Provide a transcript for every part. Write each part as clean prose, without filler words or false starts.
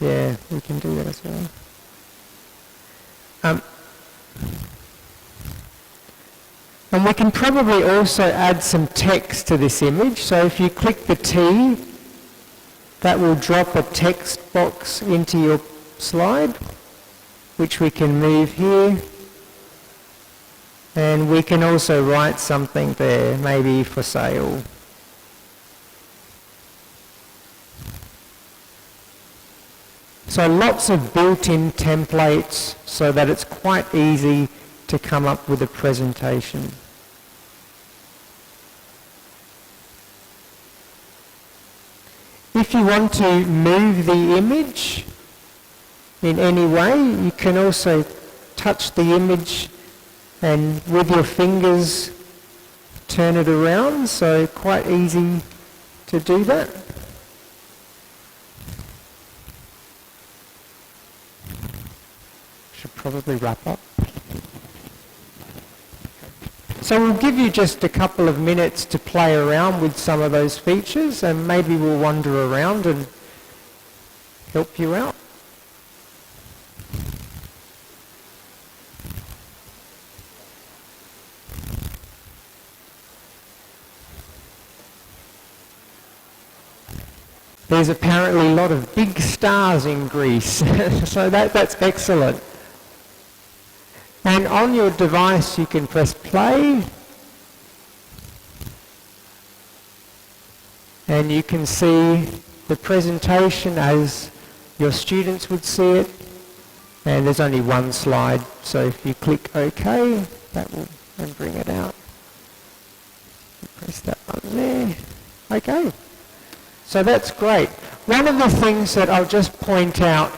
Yeah, we can do that as well. And we can probably also add some text to this image. So if you click the T, that will drop a text box into your slide, which we can move here. And we can also write something there, maybe for sale. So lots of built-in templates so that it's quite easy to come up with a presentation. If you want to move the image in any way, you can also touch the image and with your fingers turn it around, so quite easy to do that. Should probably wrap up. So we'll give you just a couple of minutes to play around with some of those features, and maybe we'll wander around and help you out. There's apparently a lot of big stars in Greece, so that's excellent. And on your device you can press play, and you can see the presentation as your students would see it, and there's only one slide, so if you click OK, that will then bring it out. Press that button there. OK. So that's great. One of the things that I'll just point out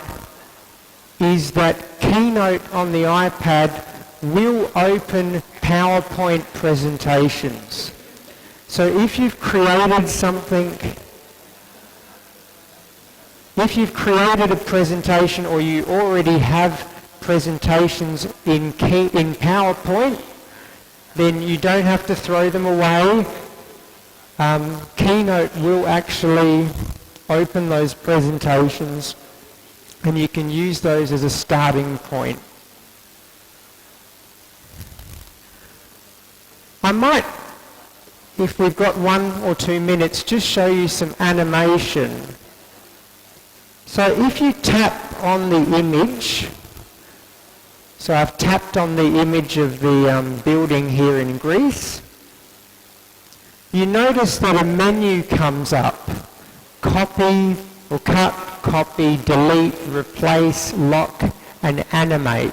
is that Keynote on the iPad will open PowerPoint presentations. So if you've created something, if you've created a presentation or you already have presentations in PowerPoint, then you don't have to throw them away. Keynote will actually open those presentations, and you can use those as a starting point. I might, if we've got 1 or 2 minutes, just show you some animation. So if you tap on the image, so I've tapped on the image of the building here in Greece, you notice that a menu comes up. Copy or cut, copy, delete, replace, lock, and animate.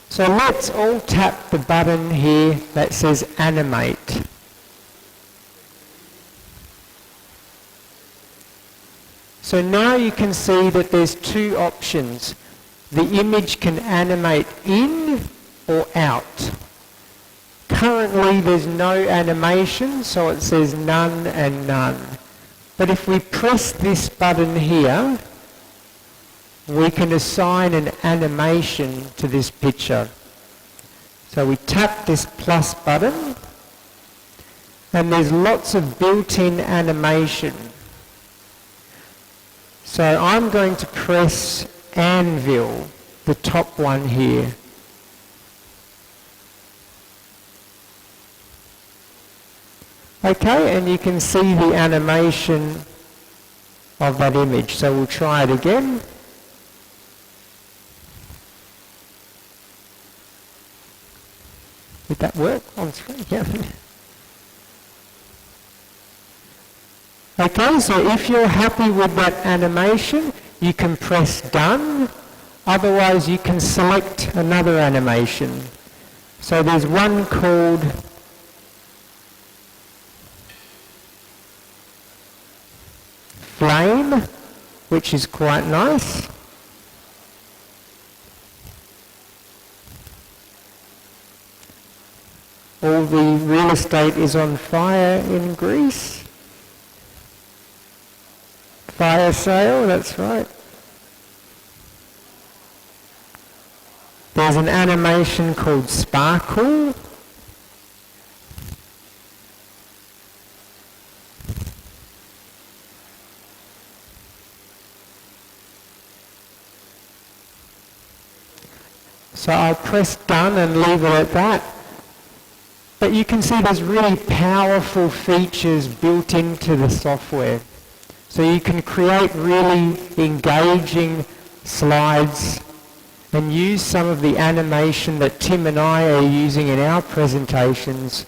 So let's all tap the button here that says animate. So now you can see that there's 2 options. The image can animate in or out. Currently there's no animation, so it says none and none. But if we press this button here, we can assign an animation to this picture. So we tap this plus button, and there's lots of built-in animation. So I'm going to press Anvil, the top one here. Okay, and you can see the animation of that image. So we'll try it again. Did that work on screen? Yeah. Okay, so if you're happy with that animation, you can press done. Otherwise, you can select another animation. So there's one called Flame, which is quite nice. All the real estate is on fire in Greece. Fire sale, that's right. There's an animation called Sparkle. So I'll press done and leave it at that. But you can see there's really powerful features built into the software. So you can create really engaging slides and use some of the animation that Tim and I are using in our presentations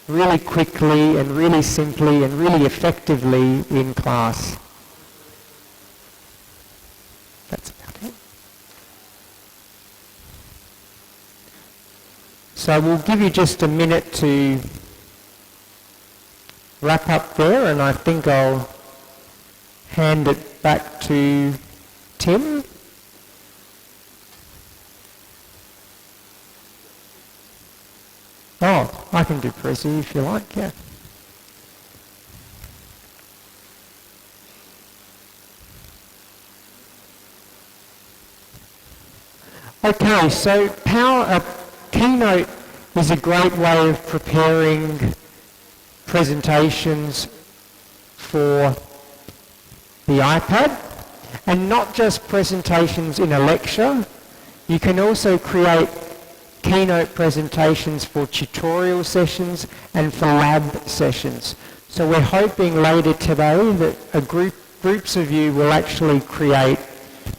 really quickly and really simply and really effectively in class. That's about it. So we'll give you just a minute to wrap up there, and I think I'll hand it back to Tim. Oh, I can do Prezi if you like, yeah. Okay, so Keynote is a great way of preparing presentations for the iPad, and not just presentations in a lecture. You can also create Keynote presentations for tutorial sessions and for lab sessions. So we're hoping later today that groups of you will actually create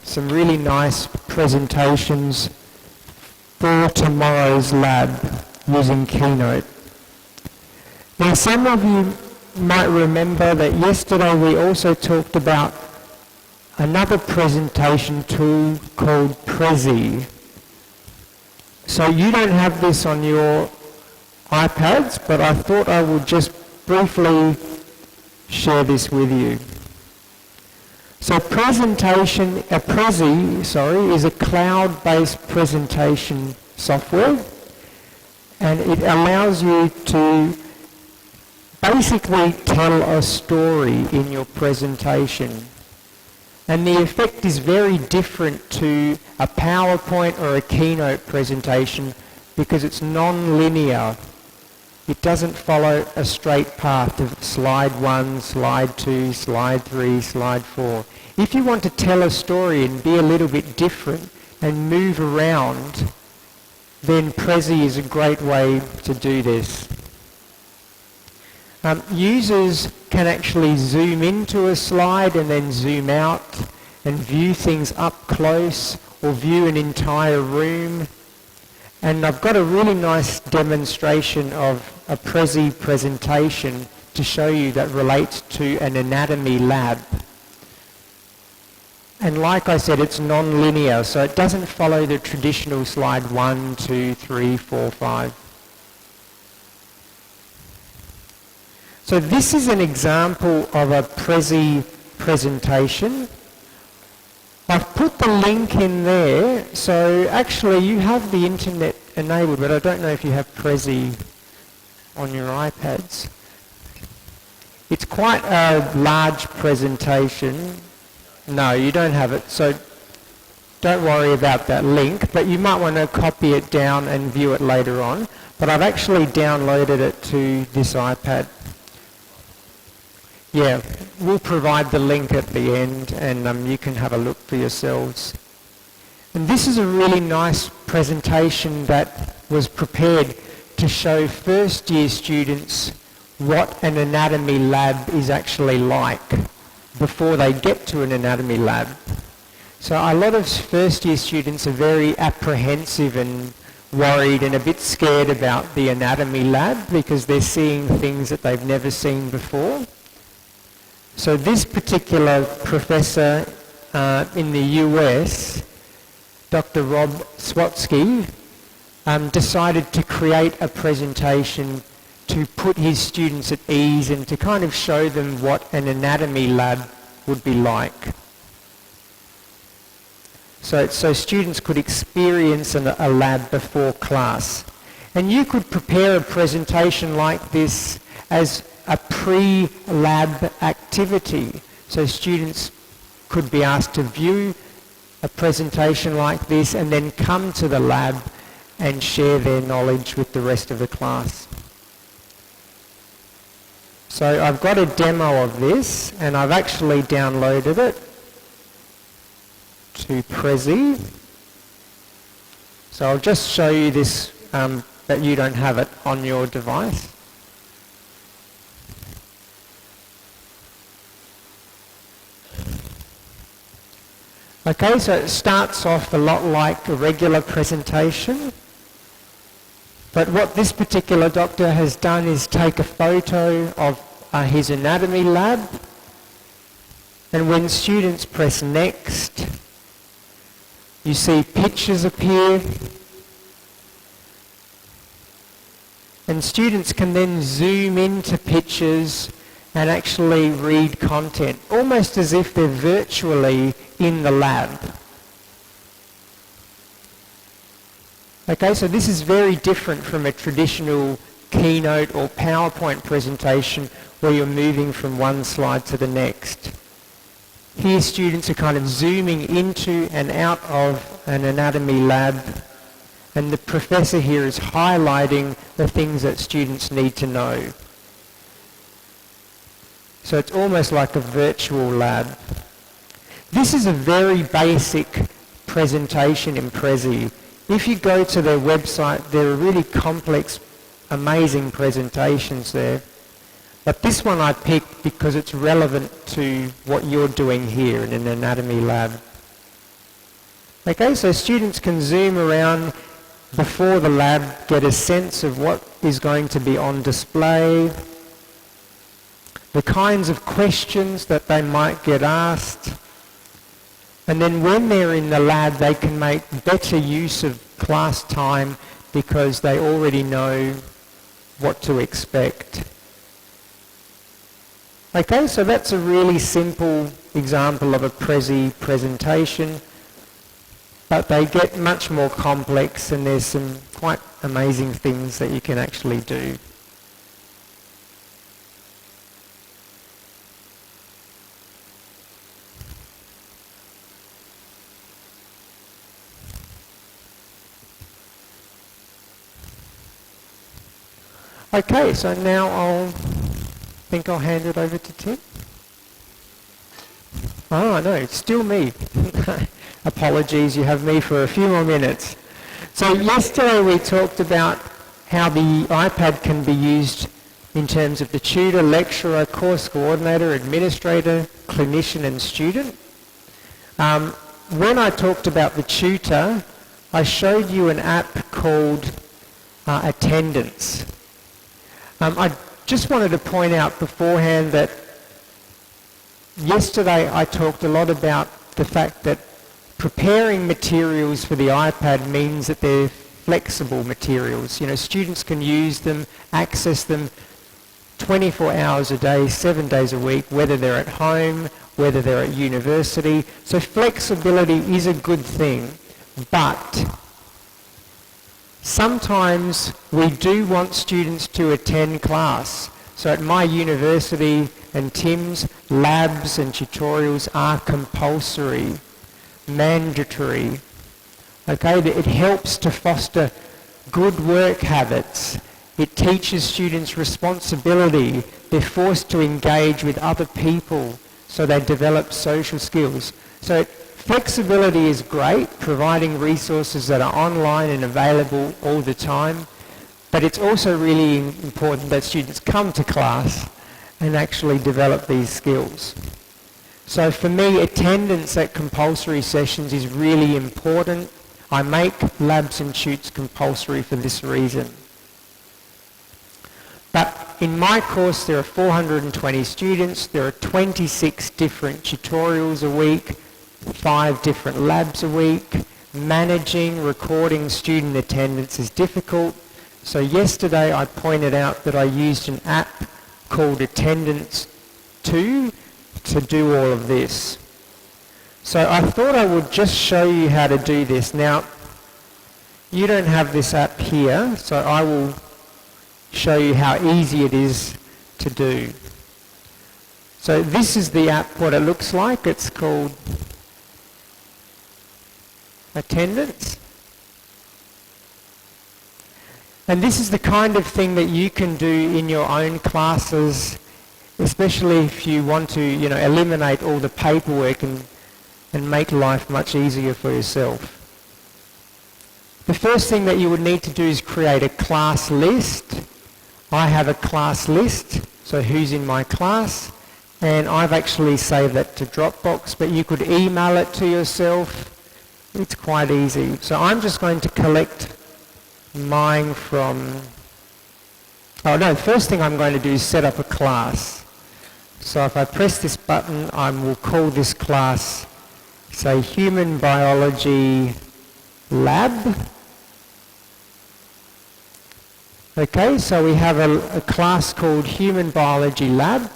some really nice presentations for tomorrow's lab using Keynote. Now, some of you might remember that yesterday we also talked about another presentation tool called Prezi. So you don't have this on your iPads, but I thought I would just briefly share this with you. So Prezi, is a cloud-based presentation software, and it allows you to basically tell a story in your presentation. And the effect is very different to a PowerPoint or a Keynote presentation because it's non-linear. It doesn't follow a straight path of slide 1, slide 2, slide 3, slide 4. If you want to tell a story and be a little bit different and move around, then Prezi is a great way to do this. Users can actually zoom into a slide and then zoom out and view things up close or view an entire room. And I've got a really nice demonstration of a Prezi presentation to show you that relates to an anatomy lab. And like I said, it's non-linear, so it doesn't follow the traditional slide 1, 2, 3, 4, 5. So this is an example of a Prezi presentation. I've put the link in there, so actually you have the internet enabled, but I don't know if you have Prezi on your iPads. It's quite a large presentation. No, you don't have it, so don't worry about that link, but you might want to copy it down and view it later on. But I've actually downloaded it to this iPad. Yeah, we'll provide the link at the end, and you can have a look for yourselves. And this is a really nice presentation that was prepared to show first-year students what an anatomy lab is actually like before they get to an anatomy lab. So a lot of first-year students are very apprehensive and worried and a bit scared about the anatomy lab because they're seeing things that they've never seen before. So this particular professor in the US, Dr. Rob Swatsky, decided to create a presentation to put his students at ease and to kind of show them what an anatomy lab would be like. So students could experience a lab before class. And you could prepare a presentation like this as a pre-lab activity. So students could be asked to view a presentation like this and then come to the lab and share their knowledge with the rest of the class. So I've got a demo of this and I've actually downloaded it to Prezi. So I'll just show you this, that you don't have it on your device. Okay, so it starts off a lot like a regular presentation, but what this particular doctor has done is take a photo of his anatomy lab, and when students press next, you see pictures appear, and students can then zoom into pictures and actually read content, almost as if they're virtually in the lab. Okay, so this is very different from a traditional keynote or PowerPoint presentation where you're moving from one slide to the next. Here students are kind of zooming into and out of an anatomy lab, and the professor here is highlighting the things that students need to know. So it's almost like a virtual lab. This is a very basic presentation in Prezi. If you go to their website, there are really complex, amazing presentations there. But this one I picked because it's relevant to what you're doing here in an anatomy lab. Okay, so students can zoom around before the lab, get a sense of what is going to be on display, the kinds of questions that they might get asked, and then when they're in the lab they can make better use of class time because they already know what to expect. Okay, so that's a really simple example of a Prezi presentation, but they get much more complex and there's some quite amazing things that you can actually do. Okay, so now I'll hand it over to Tim. Oh, no, it's still me. Apologies, you have me for a few more minutes. So yesterday we talked about how the iPad can be used in terms of the tutor, lecturer, course coordinator, administrator, clinician and student. When I talked about the tutor, I showed you an app called Attendance. I just wanted to point out beforehand that yesterday I talked a lot about the fact that preparing materials for the iPad means that they're flexible materials. You know, students can use them, access them 24 hours a day, 7 days a week, whether they're at home, whether they're at university. So flexibility is a good thing, but sometimes we do want students to attend class. So at my university and Tim's, labs and tutorials are compulsory, mandatory. Okay, it helps to foster good work habits. It teaches students responsibility. They're forced to engage with other people, so they develop social skills. So flexibility is great, providing resources that are online and available all the time, but it's also really important that students come to class and actually develop these skills. So for me, attendance at compulsory sessions is really important. I make labs and tutes compulsory for this reason. But in my course there are 420 students, there are 26 different tutorials a week, 5 different labs a week. Managing, recording student attendance is difficult. So yesterday I pointed out that I used an app called Attendance 2 to do all of this. So I thought I would just show you how to do this. Now, you don't have this app here, so I will show you how easy it is to do. So this is the app, what it looks like. It's called Attendance. And this is the kind of thing that you can do in your own classes, especially if you want to, eliminate all the paperwork and make life much easier for yourself. The first thing that you would need to do is create a class list. I have a class list, so who's in my class, and I've actually saved that to Dropbox, but you could email it to yourself. It's quite easy. So I'm just going to collect mine from... Oh no, the first thing I'm going to do is set up a class. So if I press this button, I will call this class, say, Human Biology Lab. Okay, so we have a class called Human Biology Lab.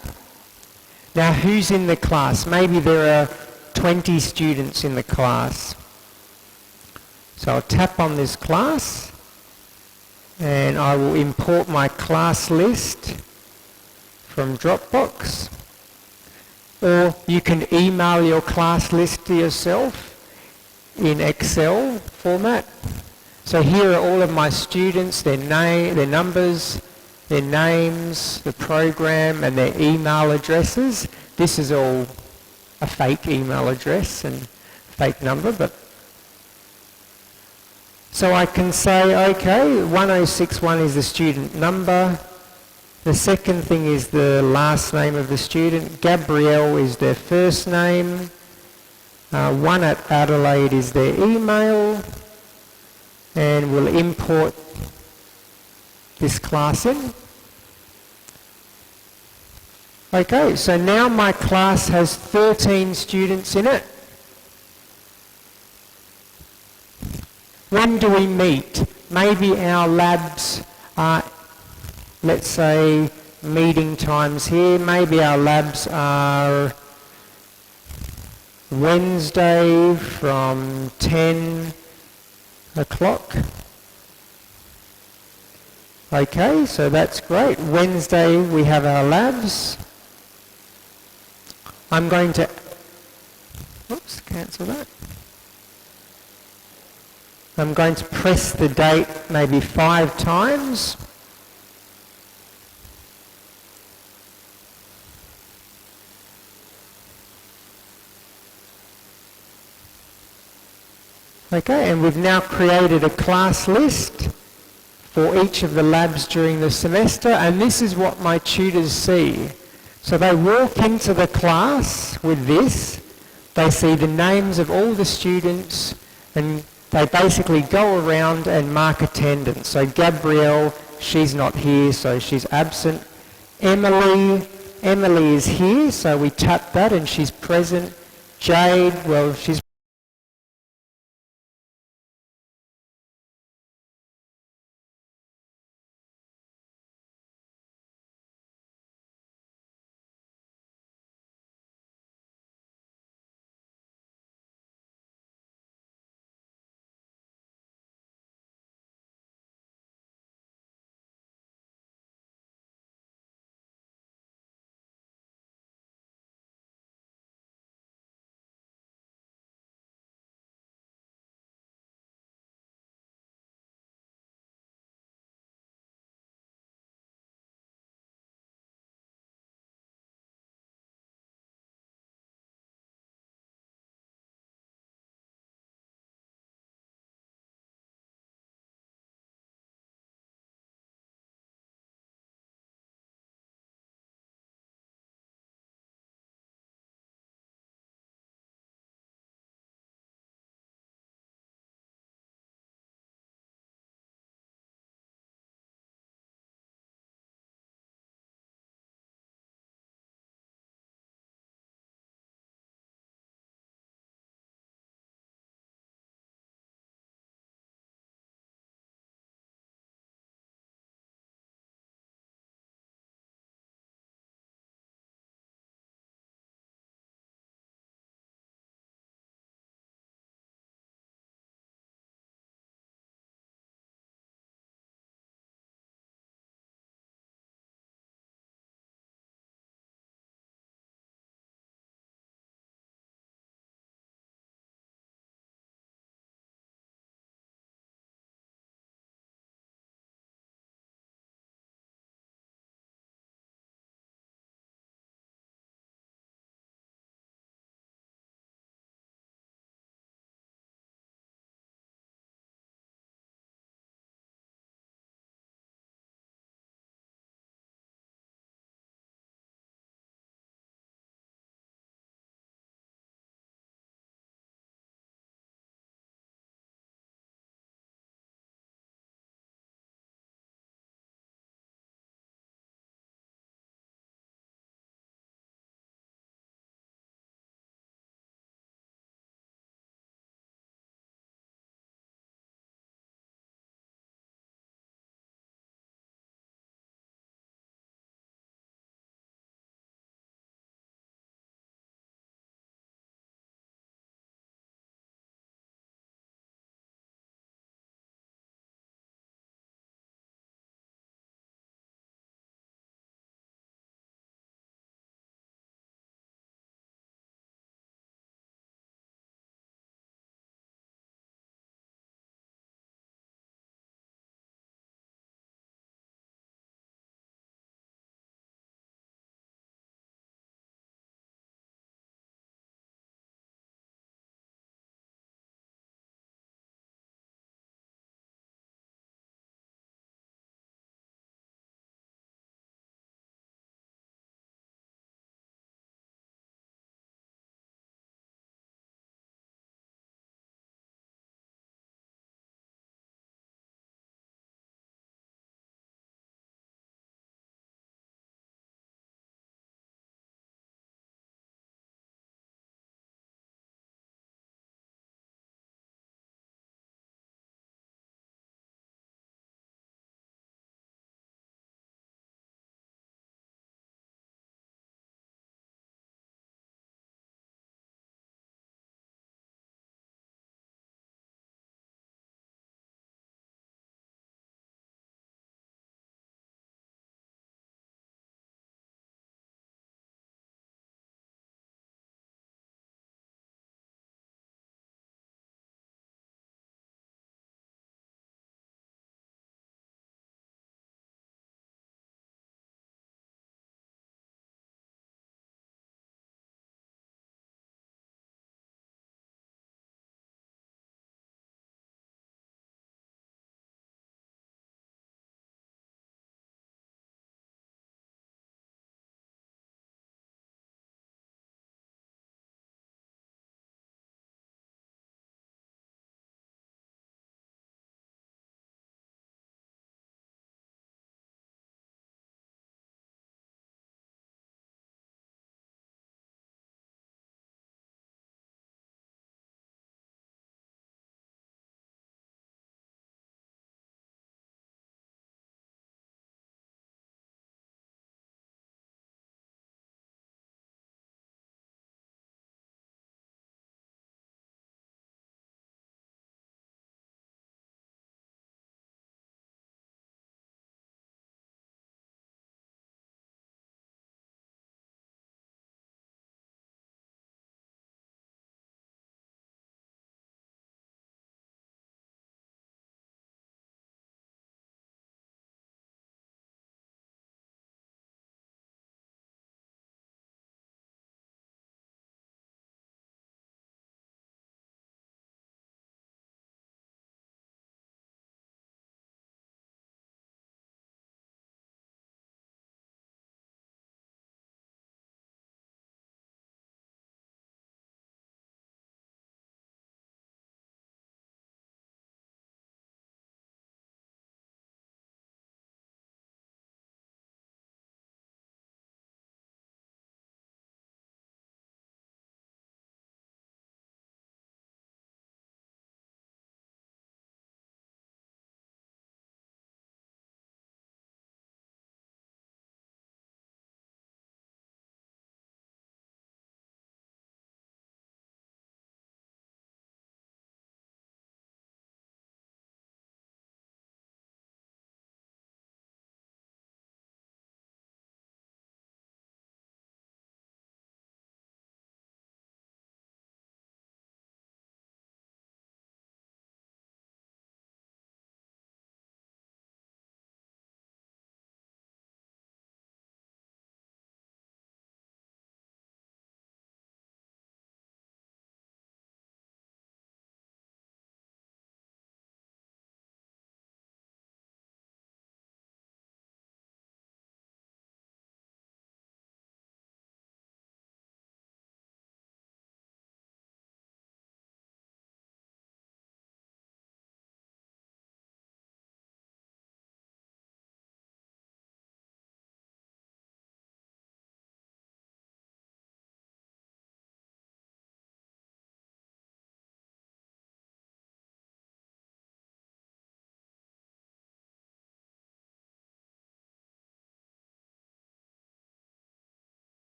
Now who's in the class? Maybe there are 20 students in the class. So I'll tap on this class and I will import my class list from Dropbox. Or you can email your class list to yourself in Excel format. So here are all of my students, their numbers, their names, the program, and their email addresses. This is all a fake email address and fake number, but so I can say, okay, 1061 is the student number. The second thing is the last name of the student. Gabrielle is their first name. One at Adelaide is their email. And we'll import this class in. Okay, so now my class has 13 students in it. When do we meet? Maybe our labs are, let's say, meeting times here. Maybe our labs are Wednesday from 10 o'clock. Okay, so that's great. Wednesday we have our labs. I'm going to, oops, cancel that. I'm going to press the date maybe 5 times. Okay, and we've now created a class list for each of the labs during the semester, and this is what my tutors see. So they walk into the class with this, they see the names of all the students, and they basically go around and mark attendance. So Gabrielle, she's not here, so she's absent. Emily is here, so we tap that and she's present. Jade, well, she's